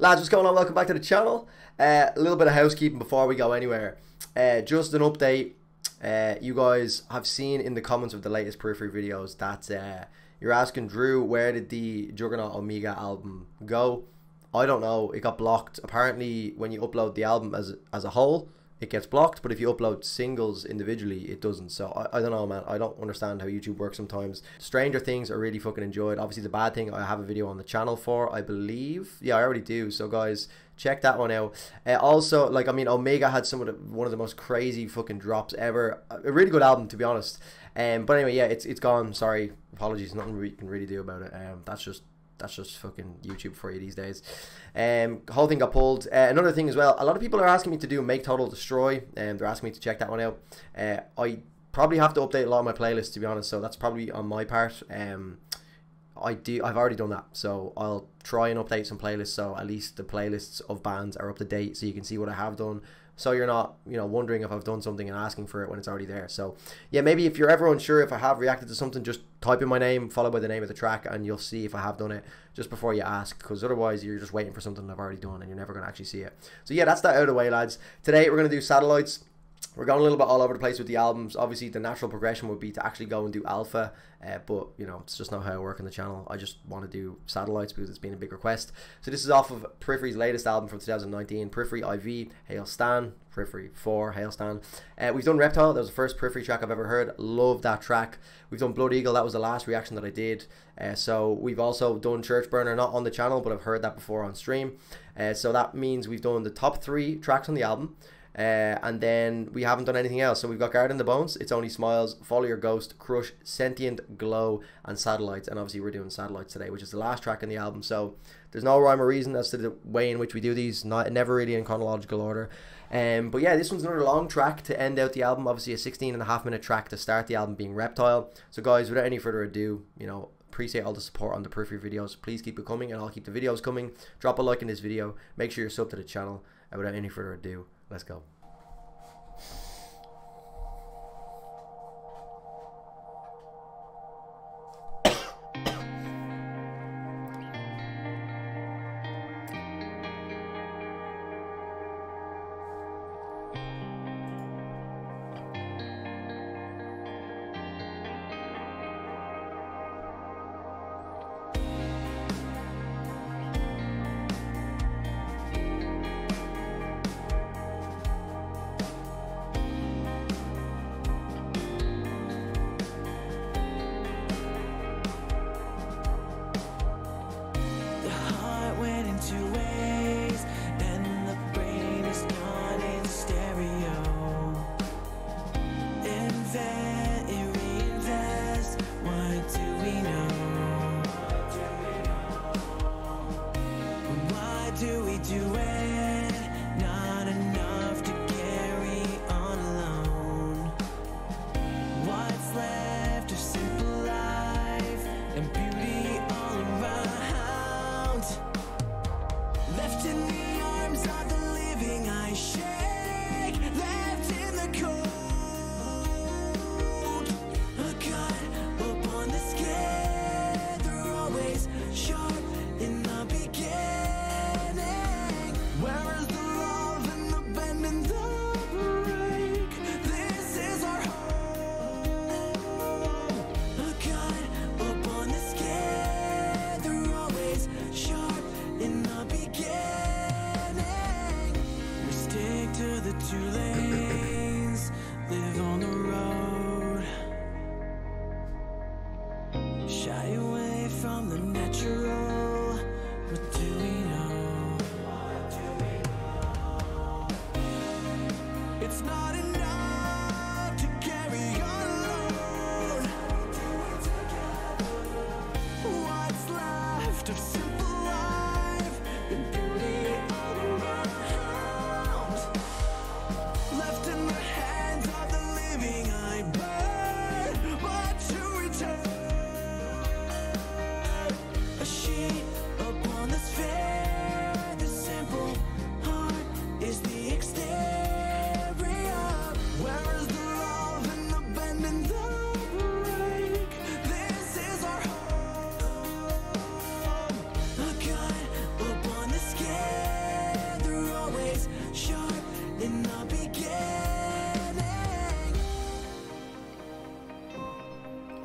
Lads, what's going on? Welcome back to the channel. A little bit of housekeeping before we go anywhere. Just an update. You guys have seen in the comments of the latest Periphery videos that you're asking Drew, where did the Juggernaut Omega album go? I don't know. It got blocked. Apparently, when you upload the album as a whole, it gets blocked, but if you upload singles individually, it doesn't. So I don't know, man. I don't understand how YouTube works sometimes. Stranger Things are really fucking enjoyed. Obviously, The Bad Thing I have a video on the channel for, I believe. Yeah, I already do. So guys, check that one out. Also, like, I mean, Omega had one of the most crazy fucking drops ever. A really good album, to be honest. But anyway, yeah, it's gone. Sorry, apologies. Nothing we can really do about it. That's just fucking YouTube for you these days. Whole thing got pulled. Another thing as well, a lot of people are asking me to do Make Total Destroy, and they're asking me to check that one out. I probably have to update a lot of my playlists, to be honest, so that's probably on my part. I've already done that, so I'll try and update some playlists, so at least the playlists of bands are up to date, so you can see what I have done, so you're not, you know, wondering if I've done something and asking for it when it's already there. So yeah, maybe if you're ever unsure if I have reacted to something, just type in my name followed by the name of the track, and you'll see if I have done it just before you ask, because otherwise you're just waiting for something I've already done and you're never going to actually see it. So yeah, that's that out of the way, lads. Today we're going to do Satellites. We're going a little bit all over the place with the albums. Obviously, the natural progression would be to actually go and do Alpha, but, you know, it's just not how I work on the channel. I just want to do Satellites because it's been a big request. So this is off of Periphery's latest album from 2019, Periphery IV, Hail Stan, Periphery 4, Hail Stan. We've done Reptile. That was the first Periphery track I've ever heard. Love that track. We've done Blood Eagle. That was the last reaction that I did. So we've also done Church Burner, not on the channel, but I've heard that before on stream. So that means we've done the top 3 tracks on the album. And then we haven't done anything else. So we've got Guard in the Bones, It's Only Smiles, Follow Your Ghost, Crush, Sentient, Glow, and Satellites. And obviously we're doing Satellites today, which is the last track in the album. So there's no rhyme or reason as to the way in which we do these, never really in chronological order. But yeah, this one's another long track to end out the album. Obviously a 16.5-minute track to start the album, being Reptile. So guys, without any further ado, you know, appreciate all the support on the Periphery videos. Please keep it coming, and I'll keep the videos coming. Drop a like in this video. Make sure you're subbed to the channel. And without any further ado, let's go.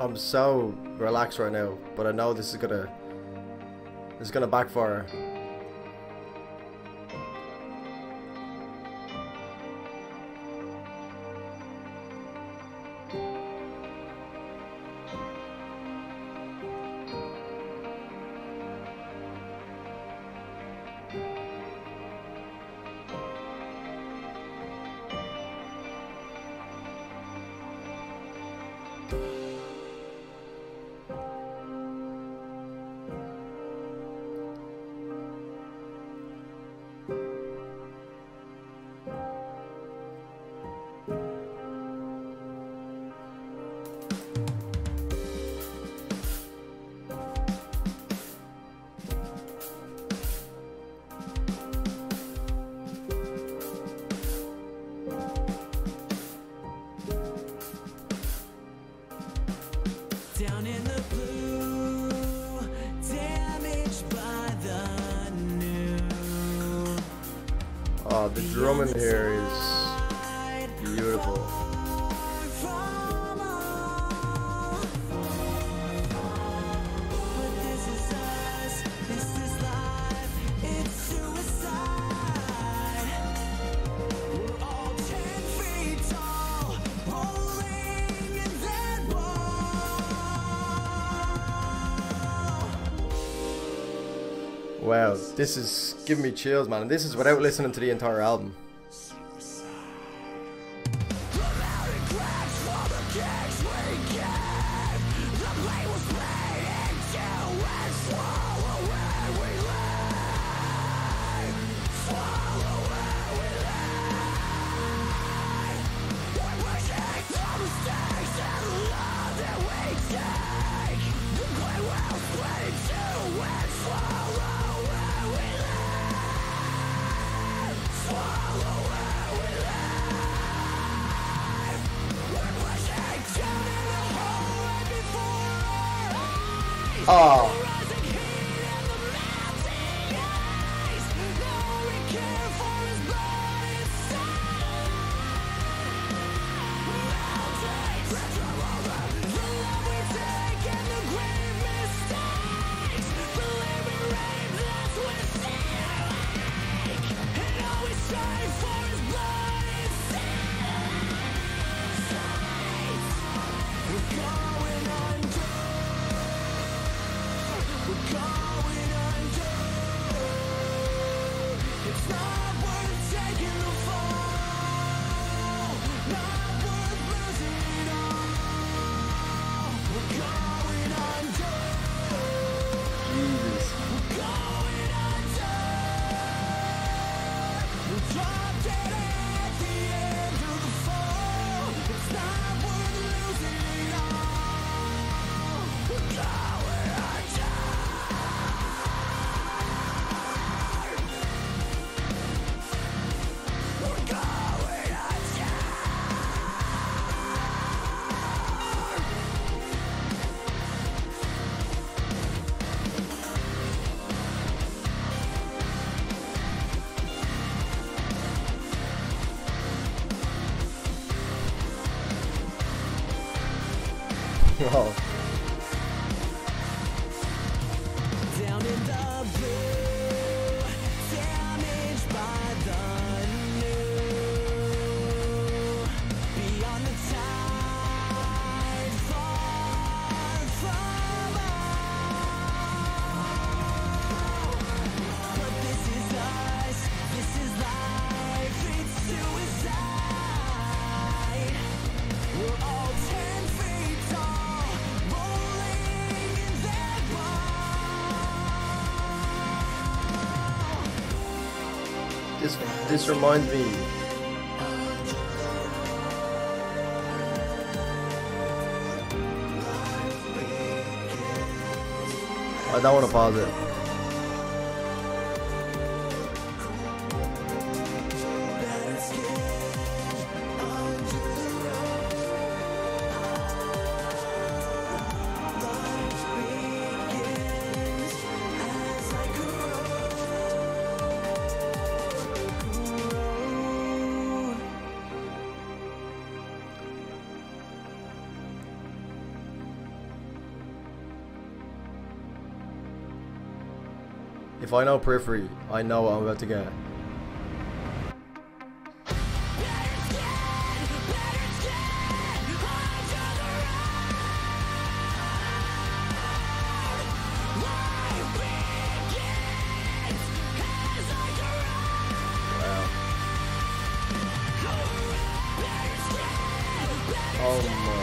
I'm so relaxed right now, but I know this is gonna backfire. Down in the blue, damaged by the new. Oh, the drum in here is beautiful. But this is us, this is life, it's suicide. We're all 10 feet tall, rolling in that ball. Wow, this is giving me chills, man. And this is without listening to the entire album. Oh. Oh. Down in the blue, damaged by the new. Beyond the tide, far from all. But this is us, this is life, it's suicide. We're all 10 feet tall, rolling in that ball. This reminds me. I don't want to pause it. If I know Periphery, I know what I'm about to get. Oh my.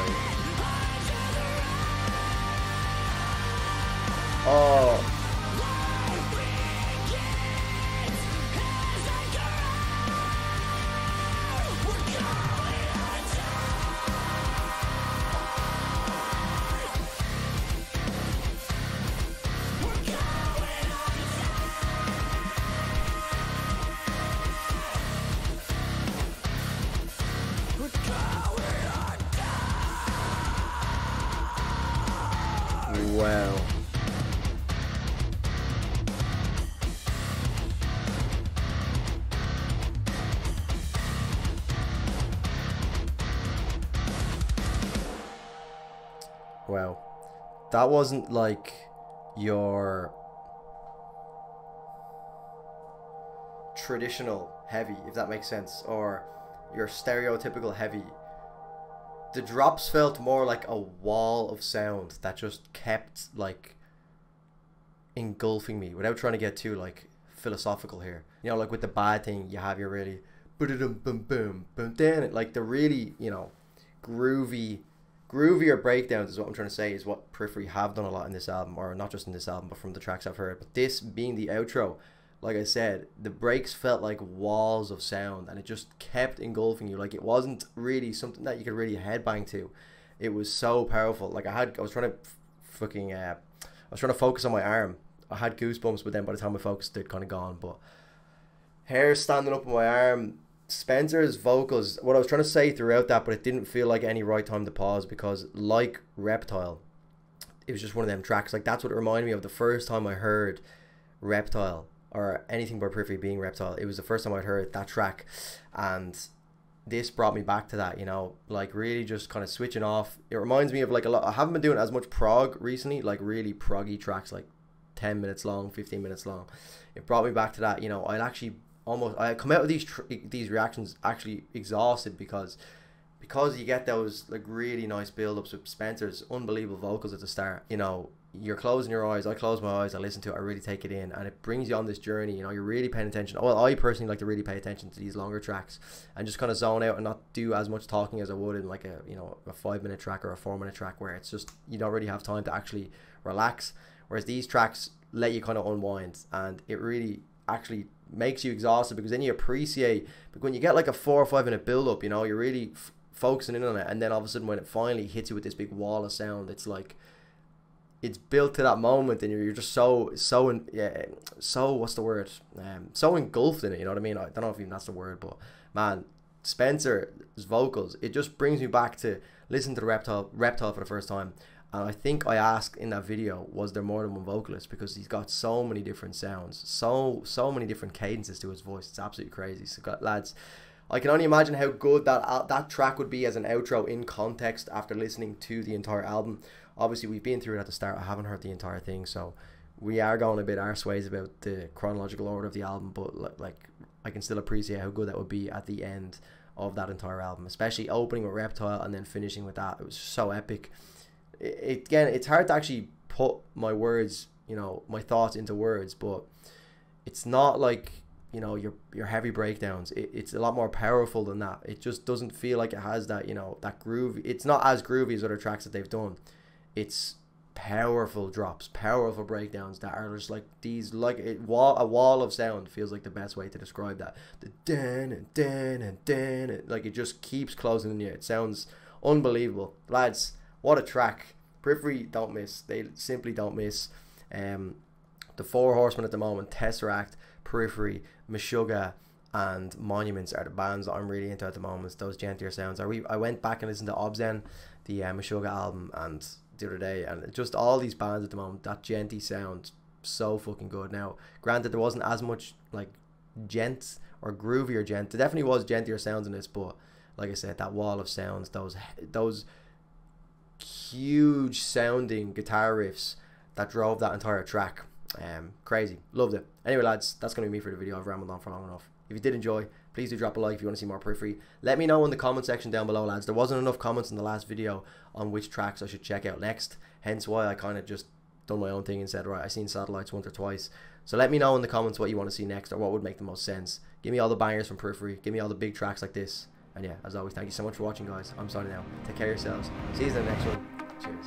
Oh. Wow. Wow. That wasn't like your traditional heavy, if that makes sense, or your stereotypical heavy. The drops felt more like a wall of sound that just kept like engulfing me without trying to get too like philosophical here. You know, like with the bad thing, you have your really boom boom boom boom then like the really, you know, groovier breakdowns is what I'm trying to say, is what Periphery have done a lot in this album, or not just in this album but from the tracks I've heard. But this being the outro, like I said, the breaks felt like walls of sound and it just kept engulfing you. Like it wasn't really something that you could really headbang to. It was so powerful. Like I was trying to fucking I was trying to focus on my arm. I had goosebumps, but then by the time I focused, they'd kind of gone. But hair standing up on my arm. Spencer's vocals, what I was trying to say throughout that, but it didn't feel like any right time to pause, because like Reptile, it was just one of them tracks. Like that's what it reminded me of the first time I heard Reptile, or anything by Periphery being Reptile. It was the first time I'd heard that track, and this brought me back to that, you know, like really just kind of switching off. It reminds me of like a lot, I haven't been doing as much prog recently, like really proggy tracks, like 10 minutes long, 15 minutes long. It brought me back to that, you know. I come out of these reactions actually exhausted, because you get those like really nice build-ups with Spencer's unbelievable vocals at the start. You know, you're closing your eyes, I close my eyes, I listen to it, I really take it in, and it brings you on this journey. You know, you're really paying attention. Well, I personally like to really pay attention to these longer tracks and just kind of zone out and not do as much talking as I would in like a, you know, a 5-minute track or a 4-minute track, where it's just, you don't really have time to actually relax. Whereas these tracks let you kind of unwind, and it really actually makes you exhausted, because then you appreciate, but when you get like a 4 or 5 minute build up, you know, you're really focusing in on it, and then all of a sudden when it finally hits you with this big wall of sound, it's like it's built to that moment, and you're just so what's the word, so engulfed in it, you know what I mean? I don't know if even that's the word, but man, Spencer's vocals, it just brings me back to listen to the Reptile for the first time. And I think I asked in that video, was there more than one vocalist, because he's got so many different sounds, so many different cadences to his voice. It's absolutely crazy. So lads, I can only imagine how good that track would be as an outro in context after listening to the entire album. Obviously we've been through it at the start, I haven't heard the entire thing, so we are going a bit arseways about the chronological order of the album, but like I can still appreciate how good that would be at the end of that entire album, especially opening with Reptile and then finishing with that. It was so epic. Again, it's hard to actually put my words, you know, my thoughts into words, but it's not like, you know, your heavy breakdowns. It's a lot more powerful than that. It just doesn't feel like it has that, you know, that groove. It's not as groovy as other tracks that they've done. It's powerful drops, powerful breakdowns that are just like these, like a wall of sound feels like the best way to describe that. The dan and dan and dan, and like it just keeps closing in you. It sounds unbelievable, lads. What a track. Periphery don't miss. They simply don't miss. The 4 horsemen at the moment, Tesseract, Periphery, Meshuggah, and Monuments are the bands that I'm really into at the moment. Those gentler sounds. I went back and listened to Obzen, the Meshuggah album, and the other day, and just all these bands at the moment, that genty sound, so fucking good. Now, granted, there wasn't as much like gent or groovier gent. There definitely was gentler sounds in this, but like I said, that wall of sounds, those huge sounding guitar riffs that drove that entire track, Crazy. Loved it. Anyway, lads, that's going to be me for the video. I've rambled on for long enough. If you did enjoy, please do drop a like if you want to see more Periphery. Let me know in the comment section down below, lads. There wasn't enough comments in the last video on which tracks I should check out next. Hence why I kind of just done my own thing and said, right, I've seen Satellites once or twice. So let me know in the comments what you want to see next or what would make the most sense. Give me all the bangers from Periphery. Give me all the big tracks like this. And yeah, as always, thank you so much for watching, guys. I'm signing out. Take care of yourselves. See you in the next one. Cheers.